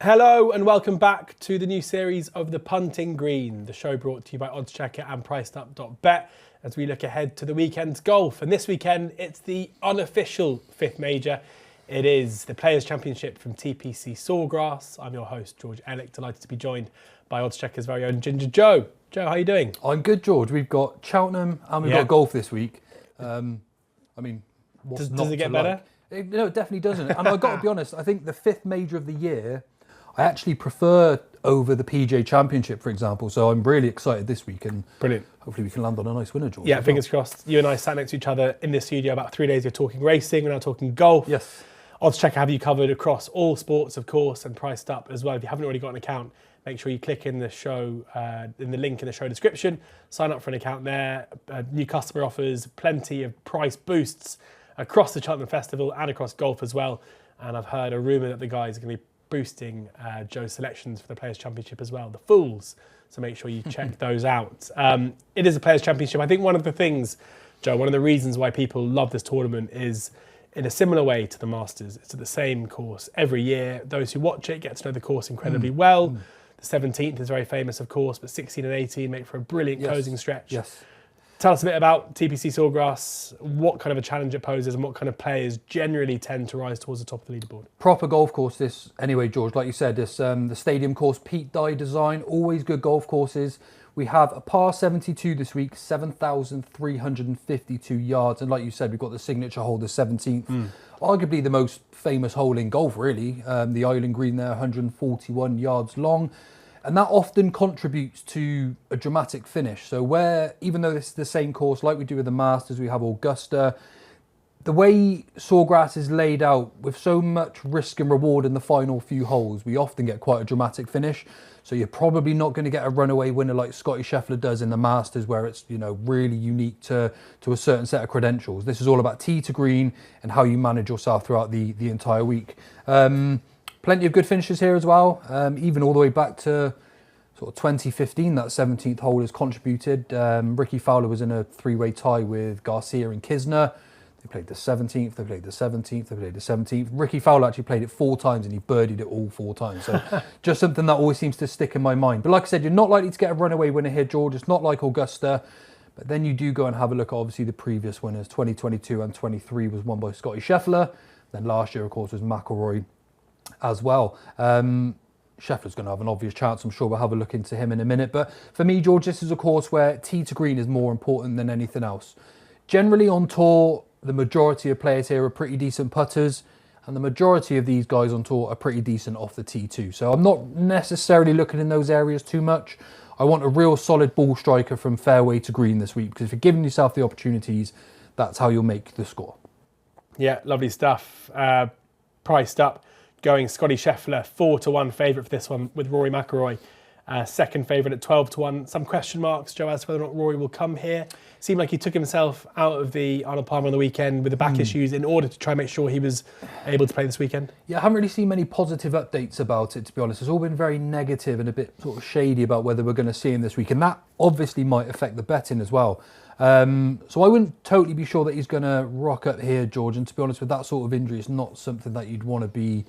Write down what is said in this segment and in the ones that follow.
Hello and welcome back to the new series of the Punting Green, the show brought to you by oddschecker and pricedup.bet as we look ahead to the weekend's golf. And this weekend, it's the unofficial fifth major. It is the Players' Championship from TPC Sawgrass. I'm your host, George Elek, delighted to be joined by oddschecker's very own Ginger Joe. Joe, how are you doing? I'm good, George. We've got Cheltenham and we've got golf this week. Does it get better? No, it definitely doesn't. And I've got to be honest, I think the fifth major of the year, I actually prefer over the PJ Championship, for example. So I'm really excited this week and brilliant. Hopefully we can land on a nice winner, George. Yeah, fingers crossed. You and I sat next to each other in this studio about 3 days ago talking racing. We're now talking golf. Yes. Oddschecker have you covered across all sports, of course, and priced up as well. If you haven't already got an account, make sure you click in the show, in the link in the show description. Sign up for an account there. New customer offers, plenty of price boosts across the Cheltenham Festival and across golf as well. And I've heard a rumour that the guys are going to be boosting Joe's selections for the Players' Championship as well, the Fools. So make sure you check those out. It is a Players' Championship. I think one of the things, Joe, one of the reasons why people love this tournament is in a similar way to the Masters. It's at the same course every year. Those who watch it get to know the course incredibly well. The 17th is very famous, of course, but 16 and 18 make for a brilliant closing stretch. Yes. Tell us a bit about TPC Sawgrass, what kind of a challenge it poses and what kind of players generally tend to rise towards the top of the leaderboard. Proper golf course this, anyway, George. Like you said, this the stadium course, Pete Dye design, always good golf courses. We have a par 72 this week, 7,352 yards. And like you said, we've got the signature hole, the 17th. Arguably the most famous hole in golf, really. The Island Green there, 141 yards long. And that often contributes to a dramatic finish. So where, even though this is the same course, like we do with the Masters, we have Augusta, the way Sawgrass is laid out with so much risk and reward in the final few holes, we often get quite a dramatic finish. So you're probably not going to get a runaway winner like Scotty Scheffler does in the Masters, where it's, you know, really unique to a certain set of credentials. This is all about tee to green and how you manage yourself throughout the entire week. Plenty of good finishes here as well, even all the way back to sort of 2015, that 17th hole has contributed. Ricky Fowler was in a three-way tie with Garcia and Kisner. They played the 17th, they played the 17th, they played the 17th. Ricky Fowler actually played it 4 times and he birdied it all 4 times. So just something that always seems to stick in my mind. But like I said, you're not likely to get a runaway winner here, George. It's not like Augusta. But then you do go and have a look at, obviously, the previous winners. 2022 and 23 was won by Scotty Scheffler. Then last year, of course, was McIlroy as well. Scheffler's going to have an obvious chance. I'm sure we'll have a look into him in a minute. But for me, George, this is a course where tee to green is more important than anything else. Generally on tour, the majority of players here are pretty decent putters, and the majority of these guys on tour are pretty decent off the tee too. So I'm not necessarily looking in those areas too much. I want a real solid ball striker from fairway to green this week, because if you're giving yourself the opportunities, that's how you'll make the score. Yeah, lovely stuff. Priced up, going Scotty Scheffler, 4-1 favourite for this one with Rory McIlroy. Second favourite at 12-1. Some question marks, Joe, as to whether or not Rory will come here. Seemed like he took himself out of the Arnold Palmer on the weekend with the back issues in order to try and make sure he was able to play this weekend. Yeah, I haven't really seen many positive updates about it, to be honest. It's all been very negative and a bit sort of shady about whether we're going to see him this week. And that obviously might affect the betting as well. So I wouldn't totally be sure that he's going to rock up here, George. And to be honest, with that sort of injury, it's not something that you'd want to be...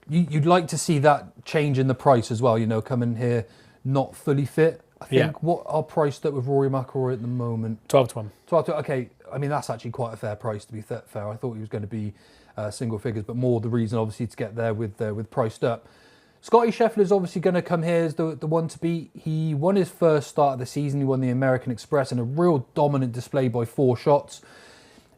You'd like to see that change in the price as well, you know, coming here not fully fit. I think what are priced up with Rory McIlroy at the moment? 12-1. 12-1, okay. I mean, that's actually quite a fair price, to be fair. I thought he was going to be single figures, but more the reason, obviously, to get there with priced up. Scotty Scheffler is obviously going to come here as the one to beat. He won his first start of the season. He won the American Express in a real dominant display by 4 shots.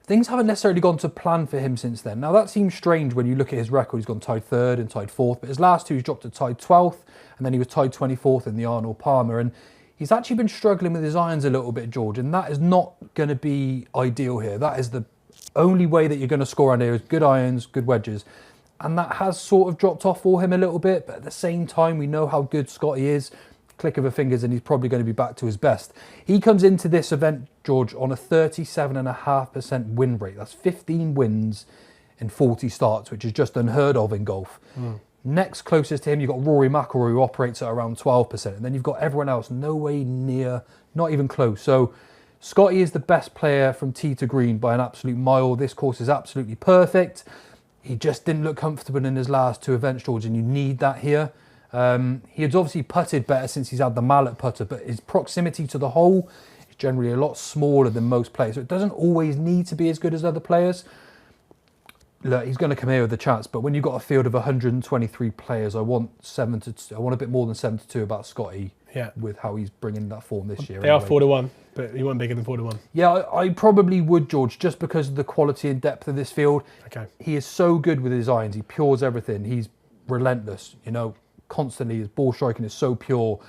Things haven't necessarily gone to plan for him since then. Now, that seems strange when you look at his record. He's gone tied 3rd and tied 4th, but his last 2 he's dropped to tied 12th, and then he was tied 24th in the Arnold Palmer. And he's actually been struggling with his irons a little bit, George, and that is not going to be ideal here. That is the only way that you're going to score around here is good irons, good wedges. And that has sort of dropped off for him a little bit, but at the same time, we know how good Scotty is. Click of a fingers and he's probably going to be back to his best. He comes into this event, George, on a 37.5% win rate. That's 15 wins in 40 starts, which is just unheard of in golf. Next closest to him, you've got Rory McIlroy, who operates at around 12%. And then you've got everyone else no way near, not even close. So Scotty is the best player from tee to green by an absolute mile. This course is absolutely perfect. he just didn't look comfortable in his last 2 events, George, and you need that here. He had obviously putted better since he's had the mallet putter, but his proximity to the hole is generally a lot smaller than most players, so it doesn't always need to be as good as other players. Look, he's going to come here with a chance, but when you've got a field of 123 players, I want a bit more than 7-2 about Scotty. Yeah. With how he's bringing that form this year. They are 4-1, but you want bigger than 4-1. Yeah, I probably would, George, just because of the quality and depth of this field. Okay. He is so good with his irons. He pures everything. He's relentless, constantly. His ball striking is so pure.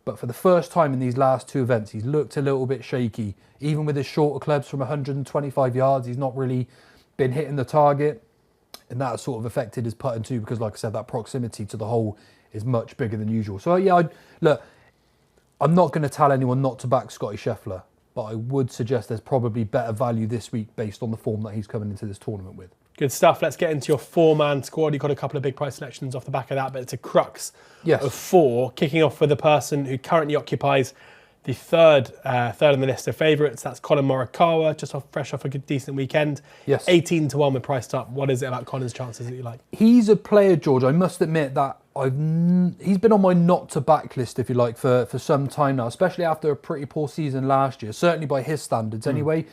But for the first time in these last 2 events, he's looked a little bit shaky. Even with his shorter clubs from 125 yards, he's not really been hitting the target. And that has sort of affected his putting too, because like I said, that proximity to the hole is much bigger than usual. So yeah, I'm not going to tell anyone not to back Scotty Scheffler, but I would suggest there's probably better value this week based on the form that he's coming into this tournament with. Good stuff. Let's get into your 4-man squad. You've got a couple of big price selections off the back of that, but it's a crux of 4. Kicking off with the person who currently occupies the third on the list of favourites. That's Colin Morikawa, fresh off a good, decent weekend. Yes. 18-1 with priced up. What is it about Colin's chances that you like? He's a player, George. I must admit that he's been on my not to back list, if you like, for some time now, especially after a pretty poor season last year, certainly by his standards anyway.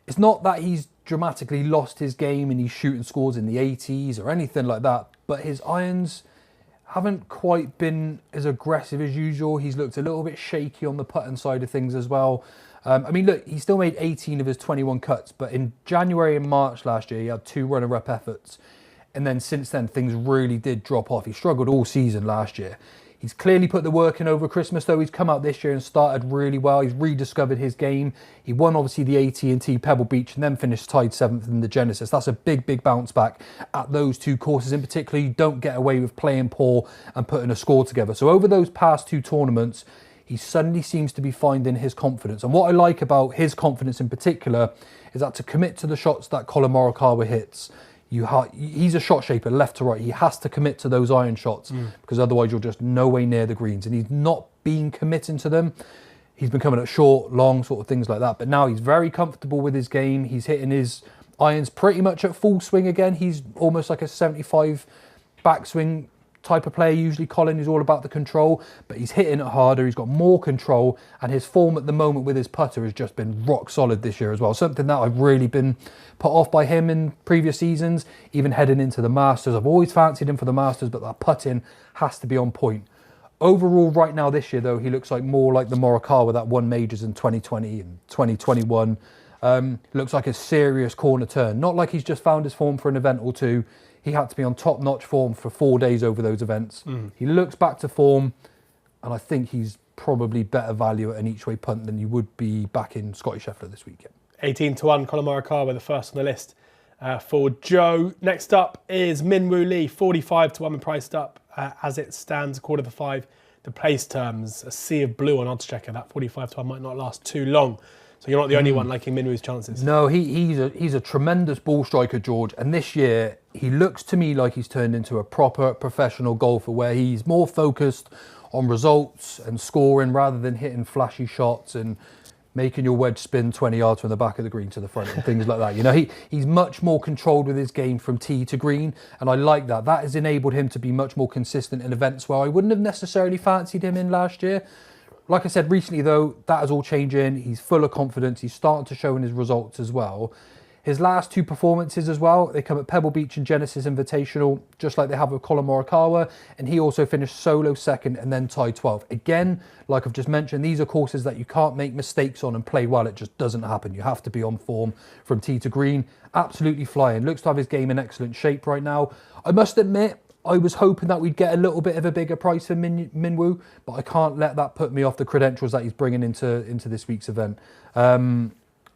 It's not that he's dramatically lost his game and he's shooting scores in the 80s or anything like that, but his irons haven't quite been as aggressive as usual. He's looked a little bit shaky on the putting side of things as well. Look, he still made 18 of his 21 cuts, but in January and March last year, he had 2 runner-up efforts. And then since then, things really did drop off. He struggled all season last year. He's clearly put the work in over Christmas, though. He's come out this year and started really well. He's rediscovered his game. He won, obviously, the AT&T Pebble Beach and then finished tied 7th in the Genesis. That's a big, big bounce back at those 2 courses in particular. You don't get away with playing poor and putting a score together. So over those past 2 tournaments, he suddenly seems to be finding his confidence. And what I like about his confidence in particular is that to commit to the shots that Colin Morikawa hits, he's a shot shaper left to right. He has to commit to those iron shots because otherwise you're just no way near the greens. And he's not been committing to them. He's been coming at short, long, sort of things like that. But now he's very comfortable with his game. He's hitting his irons pretty much at full swing again. He's almost like a 75 backswing type of player. Usually Colin is all about the control, but he's hitting it harder. He's got more control, and his form at the moment with his putter has just been rock solid this year as well. Something that I've really been put off by him in previous seasons, even heading into the Masters. I've always fancied him for the Masters, but that putting has to be on point. Overall, right now this year, though, he looks like more like the Morikawa that won majors in 2020 and 2021. Looks like a serious corner turn. Not like he's just found his form for an event or 2. He had to be on top-notch form for 4 days over those events. He looks back to form, and I think he's probably better value at an each-way punt than you would be back in Scotty Scheffler this weekend. 18-1, Colin Morikawa, the first on the list for Joe. Next up is Min-Woo Lee, 45-1 and priced up as it stands, 4:45. The place terms, a sea of blue on oddschecker. That 45-1 might not last too long. So you're not the only one liking Min-Woo's chances. No, he's a tremendous ball striker, George. And this year, he looks to me like he's turned into a proper professional golfer where he's more focused on results and scoring rather than hitting flashy shots and making your wedge spin 20 yards from the back of the green to the front and things like that. He's much more controlled with his game from tee to green, and I like that. That has enabled him to be much more consistent in events where I wouldn't have necessarily fancied him in last year. Like I said recently, though, that is all changing. He's full of confidence. He's starting to show in his results as well. His last 2 performances as well, they come at Pebble Beach and Genesis Invitational, just like they have with Colin Morikawa, and he also finished solo second and then tied 12th. Again, like I've just mentioned, these are courses that you can't make mistakes on and play well. It just doesn't happen. You have to be on form from tee to green. Absolutely flying. Looks to have his game in excellent shape right now. I must admit, I was hoping that we'd get a little bit of a bigger price for Min-Woo, but I can't let that put me off the credentials that he's bringing into this week's event.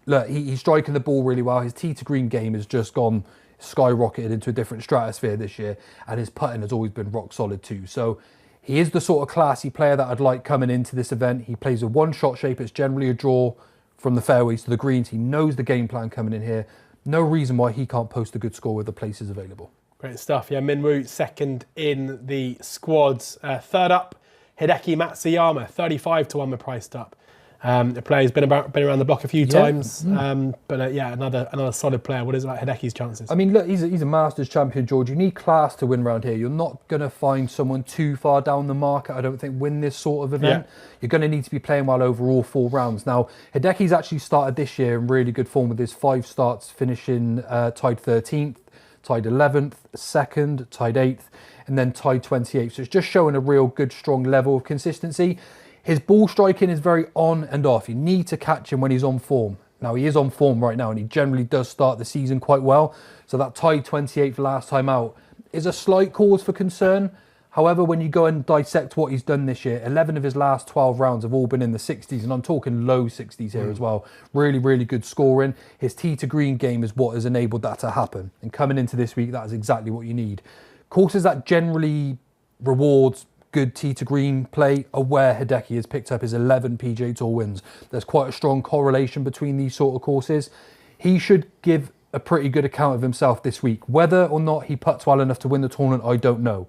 Look, he's striking the ball really well. His tee to green game has just skyrocketed into a different stratosphere this year, and his putting has always been rock solid too. So he is the sort of classy player that I'd like coming into this event. He plays a one-shot shape. It's generally a draw from the fairways to the greens. He knows the game plan coming in here. No reason why he can't post a good score with the places available. Great stuff. Yeah, Min-Woo second in the squads. Third up, Hideki Matsuyama, 35-1 with priced up. A player who's been around the block a few times. But another solid player. What is about Hideki's chances? I mean, look, he's a Masters champion, George. You need class to win around here. You're not going to find someone too far down the market, I don't think, win this sort of event. You're going to need to be playing well over all 4 rounds. Now, Hideki's actually started this year in really good form with his 5 starts, finishing tied 13th, tied 11th, 2nd, tied 8th, and then tied 28th. So it's just showing a real good, strong level of consistency. His ball striking is very on and off. You need to catch him when he's on form. Now, he is on form right now, and he generally does start the season quite well. So that tied 28th last time out is a slight cause for concern. However, when you go and dissect what he's done this year, 11 of his last 12 rounds have all been in the 60s, and I'm talking low 60s here as well. Really, really good scoring. His tee to green game is what has enabled that to happen. And coming into this week, that is exactly what you need. Courses that generally rewards good tee to green play are where Hideki has picked up his 11 PGA Tour wins. There's quite a strong correlation between these sort of courses. He should give a pretty good account of himself this week. Whether or not he putts well enough to win the tournament, I don't know.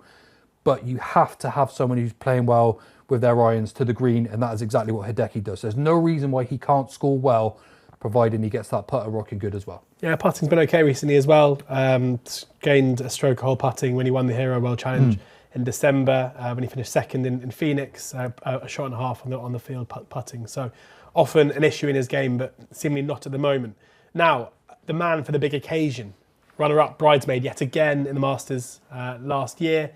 But you have to have someone who's playing well with their irons to the green, and that is exactly what Hideki does. There's no reason why he can't score well, providing he gets that putter rocking good as well. Yeah, putting's been okay recently as well. Gained a stroke hole putting when he won the Hero World Challenge in December, when he finished 2nd in Phoenix, a shot and a half on the field putting. So often an issue in his game, but seemingly not at the moment. Now, the man for the big occasion, runner-up bridesmaid yet again in the Masters last year.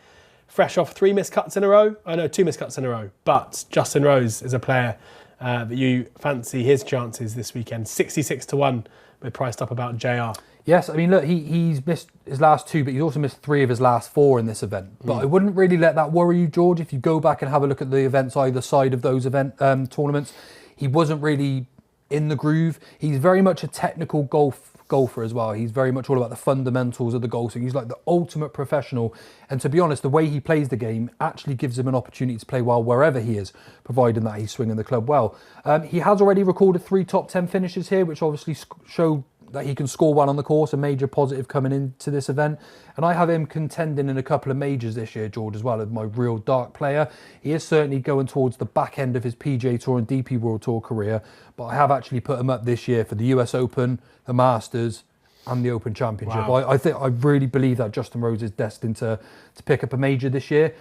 Fresh off 3 missed cuts in a row. Oh no, 2 missed cuts in a row. But Justin Rose is a player that you fancy his chances this weekend. 66-1, we're priced up about JR. Yes, I mean, look, he's missed his last 2, but he's also missed 3 of his last 4 in this event. But I wouldn't really let that worry you, George. If you go back and have a look at the events either side of those tournaments, he wasn't really in the groove. He's very much a technical golfer as well. He's very much all about the fundamentals of the golf. So he's like the ultimate professional. And to be honest, the way he plays the game actually gives him an opportunity to play well wherever he is, providing that he's swinging the club well. He has already recorded 3 top 10 finishes here, which obviously show that he can score well on the course, a major positive coming into this event. And I have him contending in a couple of majors this year, George, as well, as my real dark player. He is certainly going towards the back end of his PGA Tour and DP World Tour career, but I have actually put him up this year for the US Open, the Masters, and the Open Championship. Wow. I really believe that Justin Rose is destined to pick up a major this year.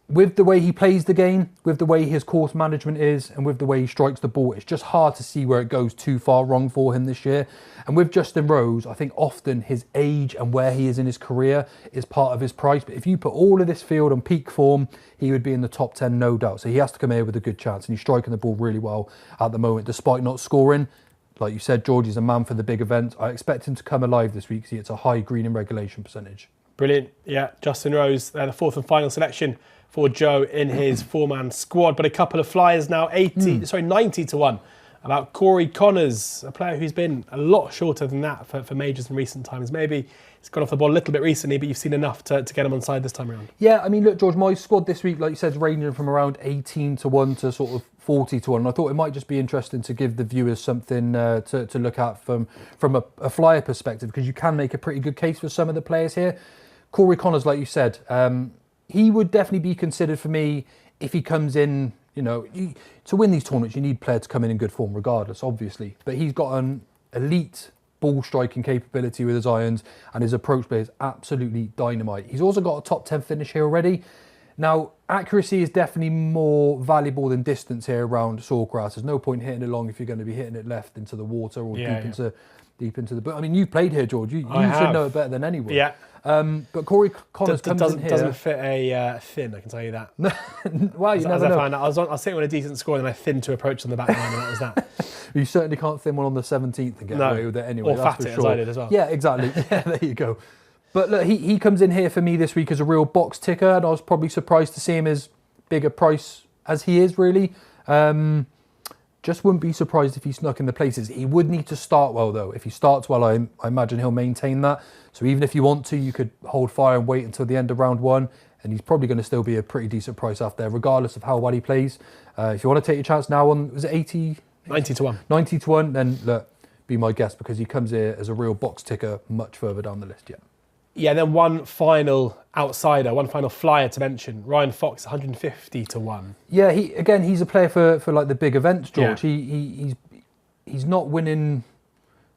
With the way he plays the game, with the way his course management is, and with the way he strikes the ball, it's just hard to see where it goes too far wrong for him this year. And with Justin Rose, I think often his age and where he is in his career is part of his price. But if you put all of this field on peak form, he would be in the top 10, no doubt. So he has to come here with a good chance, and he's striking the ball really well at the moment, despite not scoring. Like you said, George is a man for the big event. I expect him to come alive this week, so it's a high green and regulation percentage. Brilliant. Yeah, Justin Rose, the 4th and final selection for Joe in his 4-man squad. But a couple of flyers now, 90-1 about Corey Connors, a player who's been a lot shorter than that for majors in recent times. Maybe he's gone off the ball a little bit recently, but you've seen enough to get him on side this time around. Yeah, I mean, look, George, my squad this week, like you said, is ranging from around 18-1 to sort of 40-1. And I thought it might just be interesting to give the viewers something to look at from a flyer perspective, because you can make a pretty good case for some of the players here. Corey Connors, like you said, he would definitely be considered for me if he comes in, to win these tournaments, you need players to come in good form regardless, obviously. But he's got an elite ball striking capability with his irons, and his approach play is absolutely dynamite. He's also got a top 10 finish here already. Now, accuracy is definitely more valuable than distance here around Sawgrass. There's no point hitting it long if you're going to be hitting it left into the water or deep into the... But I mean, you played here, George. You should know it better than anyone. Yeah. But Corey Connors comes in here. Doesn't fit a thin, I can tell you that. Well, you never know. I was sitting on a decent score and then I thinned to approach on the back line, and that was that. You certainly can't thin one on the 17th and get away with it anyway. Or fat it, as I did as well. Yeah, exactly. Yeah, there you go. But look, he comes in here for me this week as a real box ticker, and I was probably surprised to see him as big a price as he is, really. Just wouldn't be surprised if he snuck in the places. He would need to start well, though. If he starts well, I imagine he'll maintain that. So even if you want to, you could hold fire and wait until the end of round 1, and he's probably going to still be a pretty decent price after there, regardless of how well he plays. If you want to take your chance now on, was it 80? 90-1. 90-1, then look, be my guest, because he comes here as a real box ticker much further down the list yet. Yeah, then one final outsider, one final flyer to mention. Ryan Fox, 150 to 1. Yeah, he's a player for like the big events, George. Yeah. He's not winning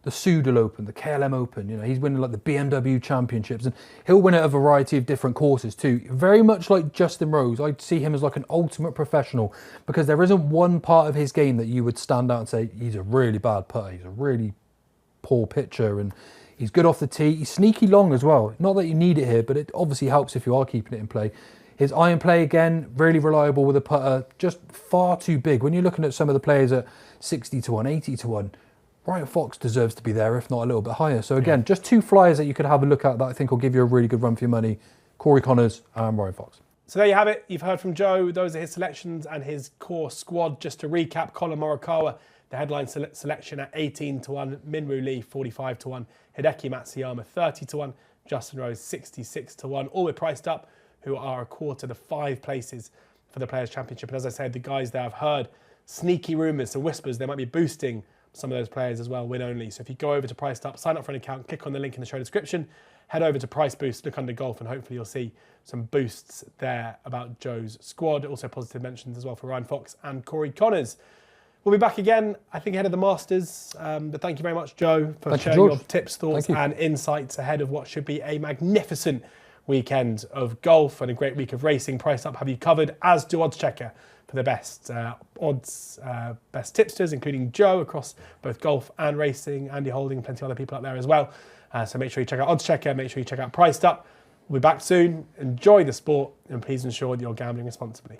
the Soudal Open, the KLM Open. You know, he's winning like the BMW Championships, and he'll win at a variety of different courses too. Very much like Justin Rose, I'd see him as like an ultimate professional, because there isn't one part of his game that you would stand out and say he's a really bad putter, he's a really poor pitcher, and he's good off the tee. He's sneaky long as well. Not that you need it here, but it obviously helps if you are keeping it in play. His iron play, again, really reliable with a putter, just far too big. When you're looking at some of the players at 60 to 1, 80 to 1, Ryan Fox deserves to be there, if not a little bit higher. So again, just two flyers that you could have a look at that I think will give you a really good run for your money. Corey Connors and Ryan Fox. So there you have it. You've heard from Joe. Those are his selections and his core squad. Just to recap, Colin Morikawa, the headline selection at 18 to 1, Minwoo Lee 45 to 1, Hideki Matsuyama 30 to 1, Justin Rose 66 to 1. All we're priced up, who are a quarter to 5 places for the Players' Championship. And as I said, the guys there, I've heard sneaky rumours, so whispers, they might be boosting some of those players as well, win only. So if you go over to Priced Up, sign up for an account, click on the link in the show description, head over to Price Boost, look under golf, and hopefully you'll see some boosts there about Joe's squad. Also positive mentions as well for Ryan Fox and Corey Connors. We'll be back again, I think, ahead of the Masters. But thank you very much, Joe, for sharing your tips, thoughts, and insights ahead of what should be a magnificent weekend of golf and a great week of racing. Priced Up have you covered, as do oddschecker, for the best best tipsters, including Joe across both golf and racing, Andy Holding, plenty of other people out there as well. So make sure you check out oddschecker, make sure you check out Priced Up. We'll be back soon. Enjoy the sport, and please ensure that you're gambling responsibly.